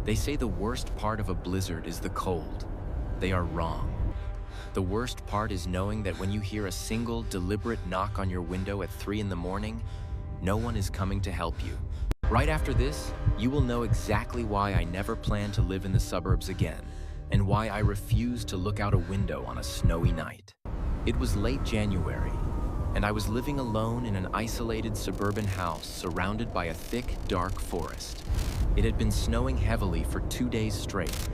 They say the worst part of a blizzard is the cold. They are wrong. The worst part is knowing that when you hear a single, deliberate knock on your window at 3 in the morning, no one is coming to help you. Right after this, you will know exactly why I never plan to live in the suburbs again, and why I refuse to look out a window on a snowy night. It was late January, and I was living alone in an isolated suburban house surrounded by a thick, dark forest. It had been snowing heavily for 2 days straight,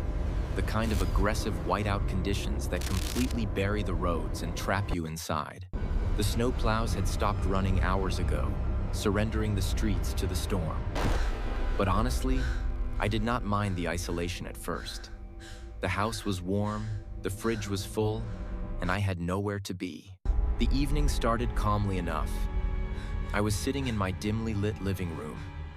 the kind of aggressive whiteout conditions that completely bury the roads and trap you inside. The snowplows had stopped running hours ago, surrendering the streets to the storm. But honestly, I did not mind the isolation at first. The house was warm, the fridge was full, and I had nowhere to be. The evening started calmly enough. I was sitting in my dimly lit living room,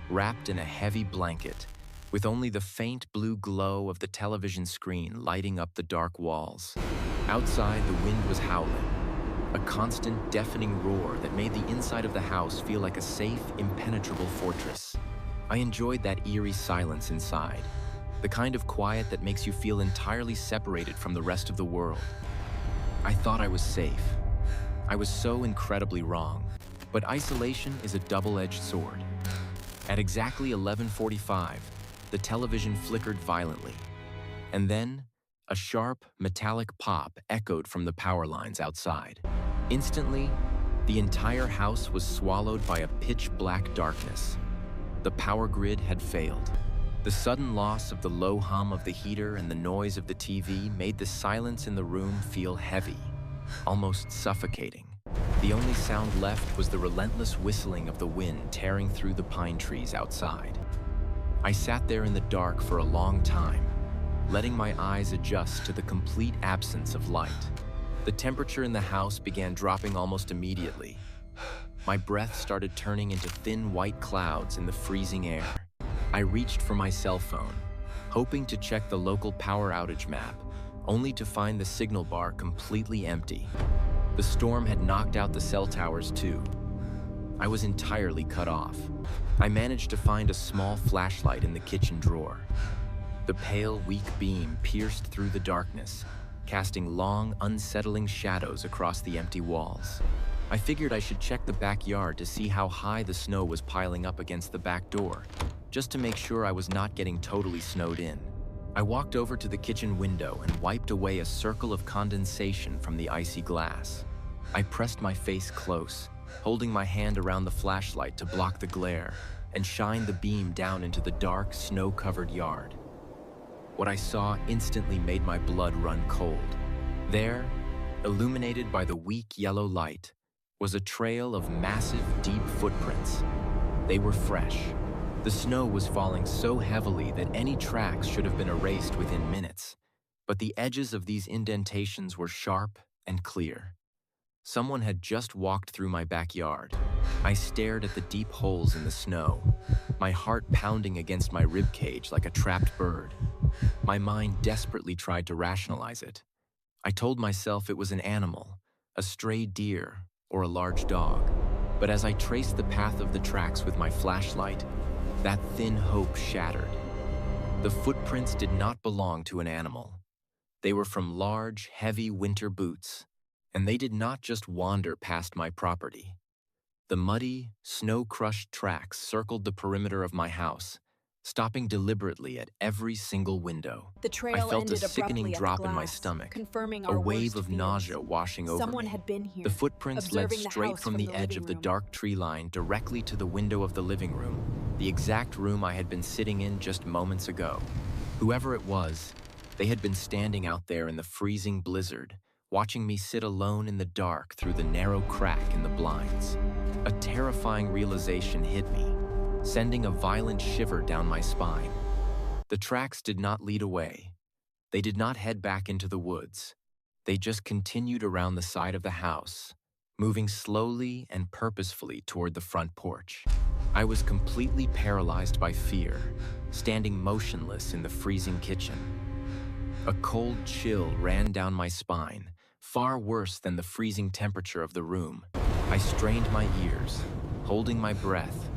wrapped in a heavy blanket, with only the faint blue glow of the television screen lighting up the dark walls. Outside, the wind was howling, a constant, deafening roar that made the inside of the house feel like a safe, impenetrable fortress. I enjoyed that eerie silence inside, the kind of quiet that makes you feel entirely separated from the rest of the world. I thought I was safe. I was so incredibly wrong. But isolation is a double-edged sword. At exactly 11:45, the television flickered violently, and then a sharp, metallic pop echoed from the power lines outside. Instantly, the entire house was swallowed by a pitch-black darkness. The power grid had failed. The sudden loss of the low hum of the heater and the noise of the TV made the silence in the room feel heavy, almost suffocating. The only sound left was the relentless whistling of the wind tearing through the pine trees outside. I sat there in the dark for a long time, letting my eyes adjust to the complete absence of light. The temperature in the house began dropping almost immediately. My breath started turning into thin white clouds in the freezing air. I reached for my cell phone, hoping to check the local power outage map, only to find the signal bar completely empty. The storm had knocked out the cell towers too. I was entirely cut off. I managed to find a small flashlight in the kitchen drawer. The pale, weak beam pierced through the darkness, casting long, unsettling shadows across the empty walls. I figured I should check the backyard to see how high the snow was piling up against the back door, just to make sure I was not getting totally snowed in. I walked over to the kitchen window and wiped away a circle of condensation from the icy glass. I pressed my face close, holding my hand around the flashlight to block the glare and shine the beam down into the dark, snow-covered yard. What I saw instantly made my blood run cold. There, illuminated by the weak yellow light, was a trail of massive, deep footprints. They were fresh. The snow was falling so heavily that any tracks should have been erased within minutes, but the edges of these indentations were sharp and clear. Someone had just walked through my backyard. I stared at the deep holes in the snow, my heart pounding against my ribcage like a trapped bird. My mind desperately tried to rationalize it. I told myself it was an animal, a stray deer, or a large dog. But as I traced the path of the tracks with my flashlight, that thin hope shattered. The footprints did not belong to an animal. They were from large, heavy winter boots, and they did not just wander past my property. The muddy, snow-crushed tracks circled the perimeter of my house, stopping deliberately at every single window. The trail I felt a ended sickening abruptly at drop the in my glass, stomach, confirming a our wave worst of fears. nausea washing over Someone me. had been here, The footprints led observing the straight house from from the the edge living of the room. dark tree line directly to the window of the living room, the exact room I had been sitting in just moments ago. Whoever it was, they had been standing out there in the freezing blizzard, watching me sit alone in the dark through the narrow crack in the blinds. A terrifying realization hit me, sending a violent shiver down my spine. The tracks did not lead away. They did not head back into the woods. They just continued around the side of the house, moving slowly and purposefully toward the front porch. I was completely paralyzed by fear, standing motionless in the freezing kitchen. A cold chill ran down my spine, far worse than the freezing temperature of the room. I strained my ears, holding my breath,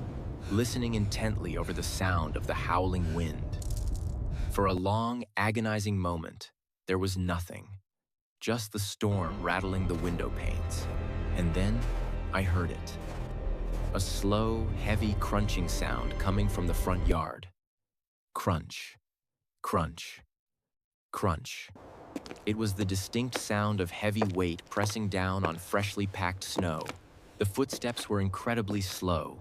listening intently over the sound of the howling wind. For a long, agonizing moment, there was nothing, just the storm rattling the window panes. And then I heard it. A slow, heavy crunching sound coming from the front yard. Crunch, crunch, crunch. It was the distinct sound of heavy weight pressing down on freshly packed snow. The footsteps were incredibly slow,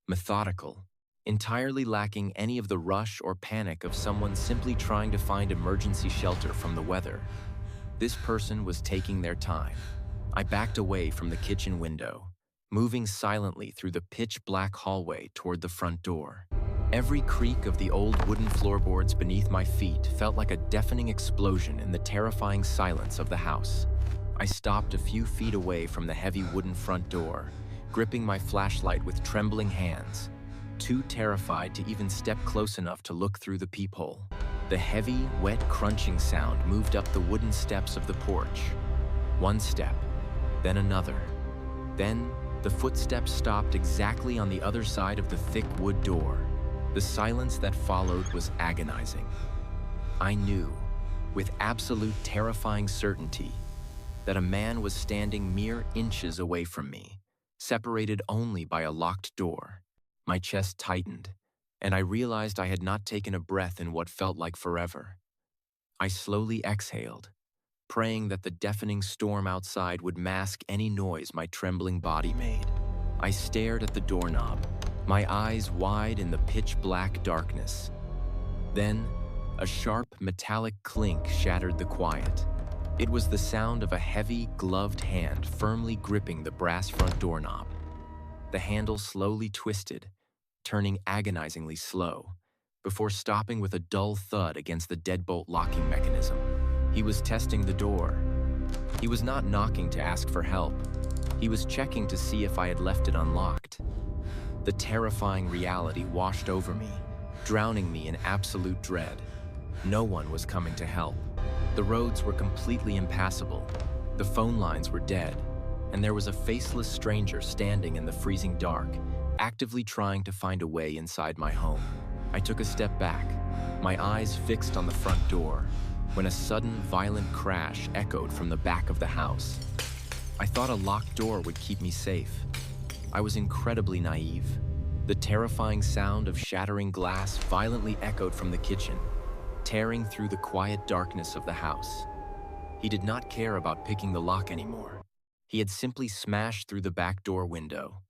methodical, entirely lacking any of the rush or panic of someone simply trying to find emergency shelter from the weather. This person was taking their time. I backed away from the kitchen window, moving silently through the pitch-black hallway toward the front door. Every creak of the old wooden floorboards beneath my feet felt like a deafening explosion in the terrifying silence of the house. I stopped a few feet away from the heavy wooden front door, gripping my flashlight with trembling hands, too terrified to even step close enough to look through the peephole. The heavy, wet crunching sound moved up the wooden steps of the porch. One step, then another. Then, the footsteps stopped exactly on the other side of the thick wood door. The silence that followed was agonizing. I knew, with absolute terrifying certainty, that a man was standing mere inches away from me, separated only by a locked door. My chest tightened, and I realized I had not taken a breath in what felt like forever. I slowly exhaled, praying that the deafening storm outside would mask any noise my trembling body made. I stared at the doorknob, my eyes wide in the pitch-black darkness. Then, a sharp, metallic clink shattered the quiet. It was the sound of a heavy, gloved hand firmly gripping the brass front doorknob. The handle slowly twisted, turning agonizingly slow, before stopping with a dull thud against the deadbolt locking mechanism. He was testing the door. He was not knocking to ask for help. He was checking to see if I had left it unlocked. The terrifying reality washed over me, drowning me in absolute dread. No one was coming to help. The roads were completely impassable. The phone lines were dead, and there was a faceless stranger standing in the freezing dark, actively trying to find a way inside my home. I took a step back, my eyes fixed on the front door, when a sudden, violent crash echoed from the back of the house. I thought a locked door would keep me safe. I was incredibly naive. The terrifying sound of shattering glass violently echoed from the kitchen, tearing through the quiet darkness of the house. He did not care about picking the lock anymore. He had simply smashed through the back door window.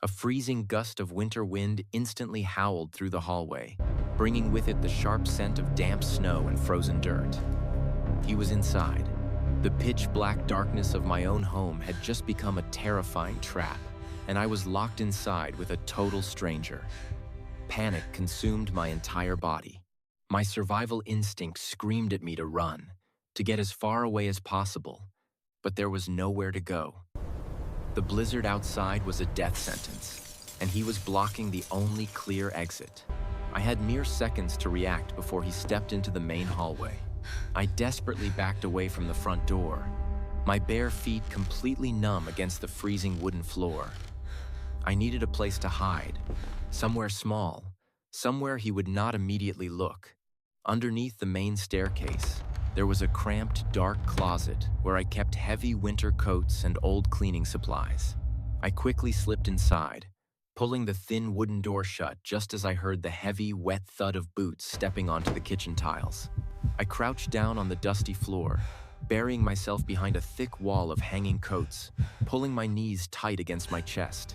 A freezing gust of winter wind instantly howled through the hallway, bringing with it the sharp scent of damp snow and frozen dirt. He was inside. The pitch-black darkness of my own home had just become a terrifying trap, and I was locked inside with a total stranger. Panic consumed my entire body. My survival instinct screamed at me to run, to get as far away as possible, but there was nowhere to go. The blizzard outside was a death sentence, and he was blocking the only clear exit. I had mere seconds to react before he stepped into the main hallway. I desperately backed away from the front door, my bare feet completely numb against the freezing wooden floor. I needed a place to hide, somewhere small, somewhere he would not immediately look. Underneath the main staircase, there was a cramped, dark closet where I kept heavy winter coats and old cleaning supplies. I quickly slipped inside, pulling the thin wooden door shut just as I heard the heavy, wet thud of boots stepping onto the kitchen tiles. I crouched down on the dusty floor, burying myself behind a thick wall of hanging coats, pulling my knees tight against my chest.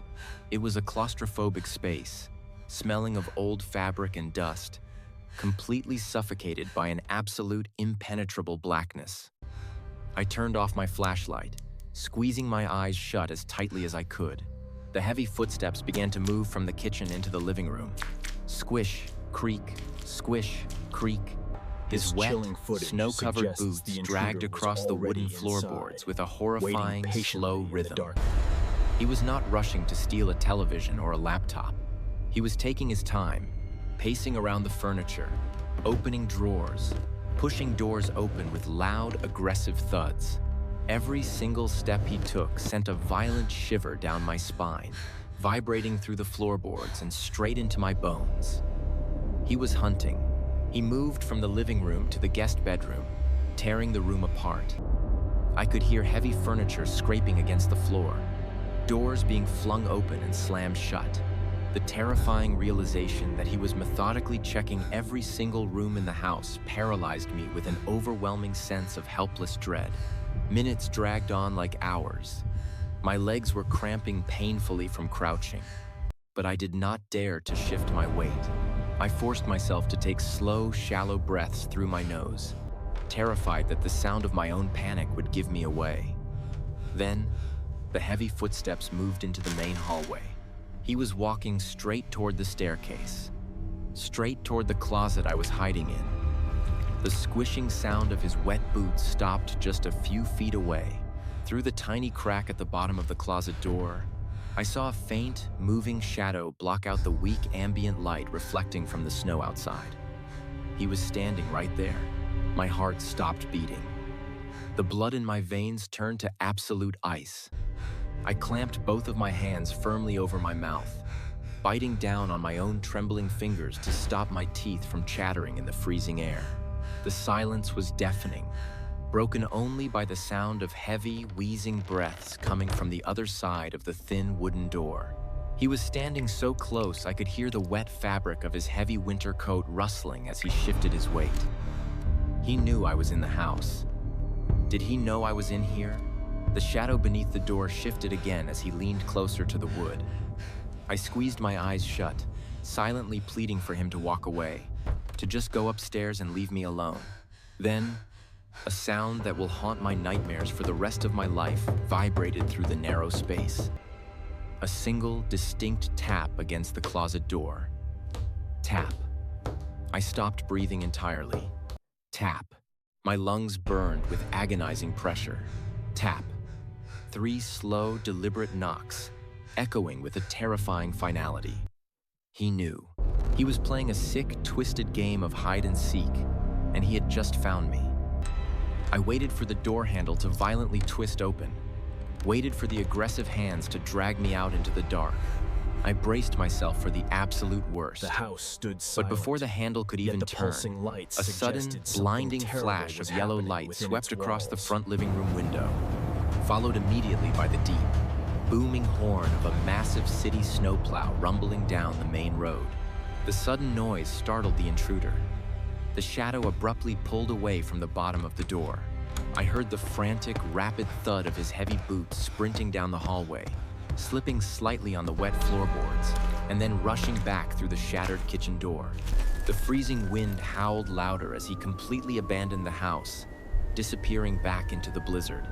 It was a claustrophobic space, smelling of old fabric and dust, completely suffocated by an absolute impenetrable blackness. I turned off my flashlight, squeezing my eyes shut as tightly as I could. The heavy footsteps began to move from the kitchen into the living room. Squish, creak, squish, creak. His wet, snow-covered boots dragged across the wooden floorboards with a horrifying, slow rhythm. He was not rushing to steal a television or a laptop. He was taking his time, pacing around the furniture, opening drawers, pushing doors open with loud, aggressive thuds. Every single step he took sent a violent shiver down my spine, vibrating through the floorboards and straight into my bones. He was hunting, He moved from the living room to the guest bedroom, tearing the room apart. I could hear heavy furniture scraping against the floor, doors being flung open and slammed shut. The terrifying realization that he was methodically checking every single room in the house paralyzed me with an overwhelming sense of helpless dread. Minutes dragged on like hours. My legs were cramping painfully from crouching, but I did not dare to shift my weight. I forced myself to take slow, shallow breaths through my nose, terrified that the sound of my own panic would give me away. Then, the heavy footsteps moved into the main hallway. He was walking straight toward the staircase, straight toward the closet I was hiding in. The squishing sound of his wet boots stopped just a few feet away. Through the tiny crack at the bottom of the closet door, I saw a faint, moving shadow block out the weak ambient light reflecting from the snow outside. He was standing right there. My heart stopped beating. The blood in my veins turned to absolute ice. I clamped both of my hands firmly over my mouth, biting down on my own trembling fingers to stop my teeth from chattering in the freezing air. The silence was deafening, broken only by the sound of heavy, wheezing breaths coming from the other side of the thin wooden door. He was standing so close I could hear the wet fabric of his heavy winter coat rustling as he shifted his weight. He knew I was in the house. Did he know I was in here? The shadow beneath the door shifted again as he leaned closer to the wood. I squeezed my eyes shut, silently pleading for him to walk away, to just go upstairs and leave me alone. Then, a sound that will haunt my nightmares for the rest of my life vibrated through the narrow space. A single, distinct tap against the closet door. Tap. I stopped breathing entirely. Tap. My lungs burned with agonizing pressure. Tap. 3 slow, deliberate knocks, echoing with a terrifying finality. He knew. He was playing a sick, twisted game of hide and seek, and he had just found me. I waited for the door handle to violently twist open, waited for the aggressive hands to drag me out into the dark. I braced myself for the absolute worst. The house stood silent, but before the handle could even turn, a sudden, blinding flash of yellow light swept across the front living room window, followed immediately by the deep, booming horn of a massive city snowplow rumbling down the main road. The sudden noise startled the intruder. The shadow abruptly pulled away from the bottom of the door. I heard the frantic, rapid thud of his heavy boots sprinting down the hallway, slipping slightly on the wet floorboards, and then rushing back through the shattered kitchen door. The freezing wind howled louder as he completely abandoned the house, disappearing back into the blizzard.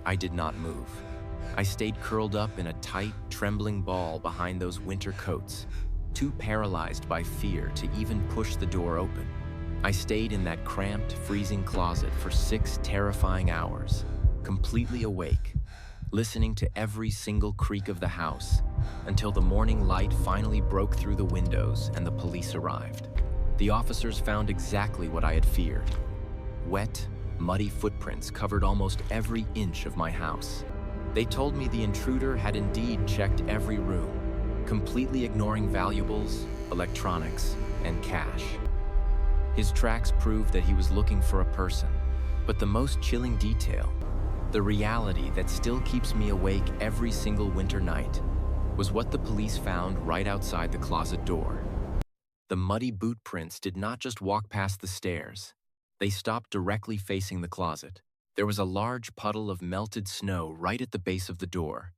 I did not move. I stayed curled up in a tight, trembling ball behind those winter coats, too paralyzed by fear to even push the door open. I stayed in that cramped, freezing closet for 6 terrifying hours, completely awake, listening to every single creak of the house, until the morning light finally broke through the windows and the police arrived. The officers found exactly what I had feared. Wet, muddy footprints covered almost every inch of my house. They told me the intruder had indeed checked every room, completely ignoring valuables, electronics, and cash. His tracks proved that he was looking for a person, but the most chilling detail, the reality that still keeps me awake every single winter night, was what the police found right outside the closet door. The muddy boot prints did not just walk past the stairs. They stopped directly facing the closet. There was a large puddle of melted snow right at the base of the door,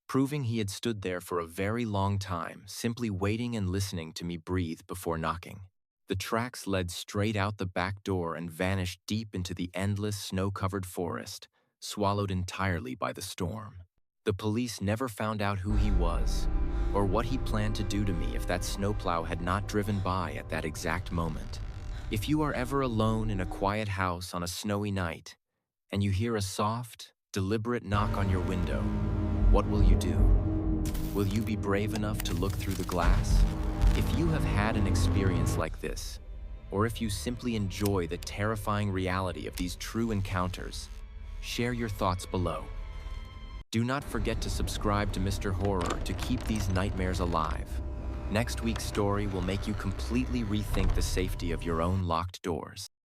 proving he had stood there for a very long time, simply waiting and listening to me breathe before knocking. The tracks led straight out the back door and vanished deep into the endless snow-covered forest, swallowed entirely by the storm. The police never found out who he was, or what he planned to do to me if that snowplow had not driven by at that exact moment. If you are ever alone in a quiet house on a snowy night, and you hear a soft, deliberate knock on your window, what will you do? Will you be brave enough to look through the glass? If you have had an experience like this, or if you simply enjoy the terrifying reality of these true encounters, share your thoughts below. Do not forget to subscribe to Mr. Horror to keep these nightmares alive. Next week's story will make you completely rethink the safety of your own locked doors.